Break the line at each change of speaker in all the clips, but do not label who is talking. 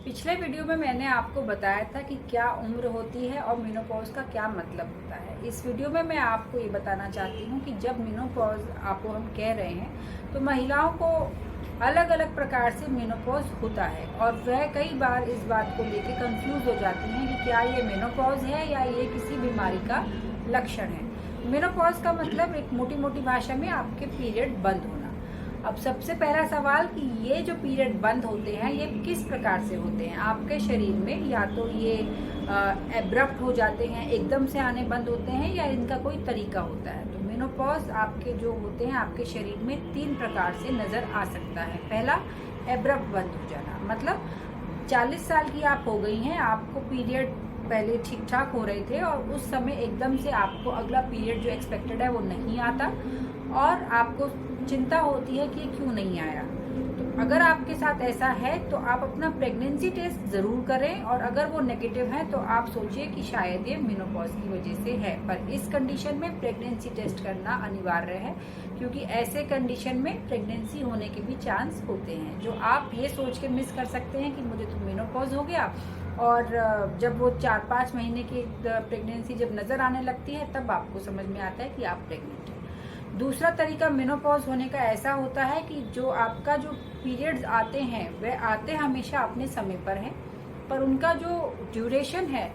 पिछले वीडियो में मैंने आपको बताया था कि क्या उम्र होती है और मेनोपॉज का क्या मतलब होता है। इस वीडियो में मैं आपको ये बताना चाहती हूँ कि जब मेनोपॉज आपको हम कह रहे हैं तो महिलाओं को अलग अलग प्रकार से मेनोपॉज होता है और वह कई बार इस बात को लेकर कंफ्यूज हो जाती हैं कि क्या ये मेनोपॉज है या ये किसी बीमारी का लक्षण है। मेनोपॉज का मतलब एक मोटी मोटी भाषा में आपके पीरियड बंद होना। अब सबसे पहला सवाल कि ये जो पीरियड बंद होते हैं ये किस प्रकार से होते हैं आपके शरीर में, या तो ये एब्रप्ट हो जाते हैं, एकदम से आने बंद होते हैं, या इनका कोई तरीका होता है। तो मेनोपॉज आपके जो होते हैं आपके शरीर में 3 प्रकार से नजर आ सकता है। पहला, एब्रप्ट बंद हो जाना, मतलब 40 साल की आप हो गई हैं, आपको पीरियड पहले ठीक ठाक हो रहे थे और उस समय एकदम से आपको अगला पीरियड जो एक्सपेक्टेड है वो नहीं आता और आपको चिंता होती है कि क्यों नहीं आया। तो अगर आपके साथ ऐसा है तो आप अपना प्रेगनेंसी टेस्ट जरूर करें और अगर वो नेगेटिव है तो आप सोचिए कि शायद ये मेनोपॉज की वजह से है। पर इस कंडीशन में प्रेगनेंसी टेस्ट करना अनिवार्य है क्योंकि ऐसे कंडीशन में प्रेगनेंसी होने के भी चांस होते हैं, जो आप ये सोच के मिस कर सकते हैं कि मुझे तो मेनोपॉज हो गया और जब वो 4-5 महीने की प्रेगनेंसी जब नजर आने लगती है तब आपको समझ में आता है कि आप प्रेग्नेंट हैं। दूसरा तरीका मेनोपॉज होने का ऐसा होता है कि जो आपका जो पीरियड्स आते हैं वह आते हमेशा अपने समय पर हैं, पर उनका जो ड्यूरेशन है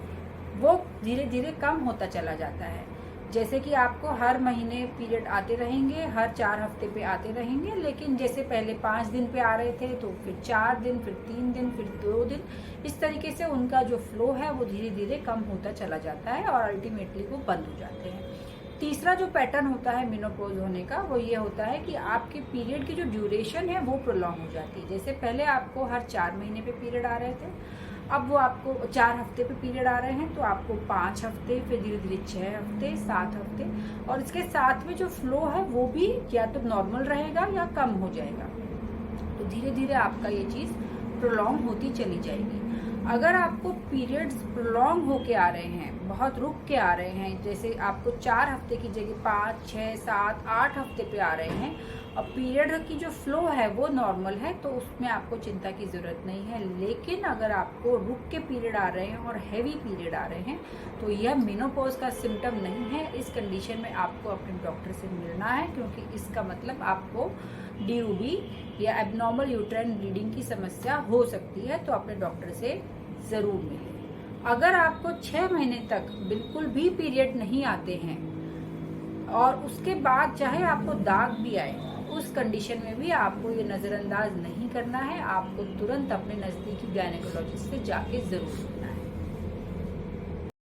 वो धीरे धीरे कम होता चला जाता है। जैसे कि आपको हर महीने पीरियड आते रहेंगे, हर 4 हफ्ते पे आते रहेंगे, लेकिन जैसे पहले 5 दिन पे आ रहे थे तो फिर 4 दिन, फिर 3 दिन, फिर 2 दिन, इस तरीके से उनका जो फ्लो है वो धीरे धीरे कम होता चला जाता है और अल्टीमेटली वो बंद हो जाते हैं। तीसरा जो पैटर्न होता है मेनोपॉज होने का वो ये होता है कि आपके पीरियड की जो ड्यूरेशन है वो प्रोलॉन्ग हो जाती है। जैसे पहले आपको हर 4 महीने पे पीरियड आ रहे थे, अब वो आपको 4 हफ्ते पे पीरियड आ रहे हैं, तो आपको 5 हफ्ते, फिर धीरे धीरे 6 हफ्ते, 7 हफ्ते, और इसके साथ में जो फ्लो है वो भी या तो नॉर्मल रहेगा या कम हो जाएगा। तो धीरे धीरे आपका ये चीज़ प्रोलॉन्ग होती चली जाएगी। अगर आपको पीरियड्स प्रोलॉन्ग होके आ रहे हैं, बहुत रुक के आ रहे हैं, जैसे आपको 4 हफ्ते की जगह 5, 6, 7, 8 हफ्ते पे आ रहे हैं और पीरियड की जो फ्लो है वो नॉर्मल है, तो उसमें आपको चिंता की ज़रूरत नहीं है। लेकिन अगर आपको रुक के पीरियड आ रहे हैं और हैवी पीरियड आ रहे हैं तो यह मेनोपॉज का सिम्टम नहीं है। इस कंडीशन में आपको अपने डॉक्टर से मिलना है क्योंकि इसका मतलब आपको DUB या एबनॉर्मल यूट्राइन ब्लीडिंग की समस्या हो सकती है, तो अपने डॉक्टर से ज़रूर मिलें। अगर आपको 6 महीने तक बिल्कुल भी पीरियड नहीं आते हैं और उसके बाद चाहे आपको दाग भी आए, उस कंडीशन में भी आपको ये नज़रअंदाज नहीं करना है। आपको तुरंत अपने नज़दीकी गायनेकोलॉजिस्ट से जाके ज़रूर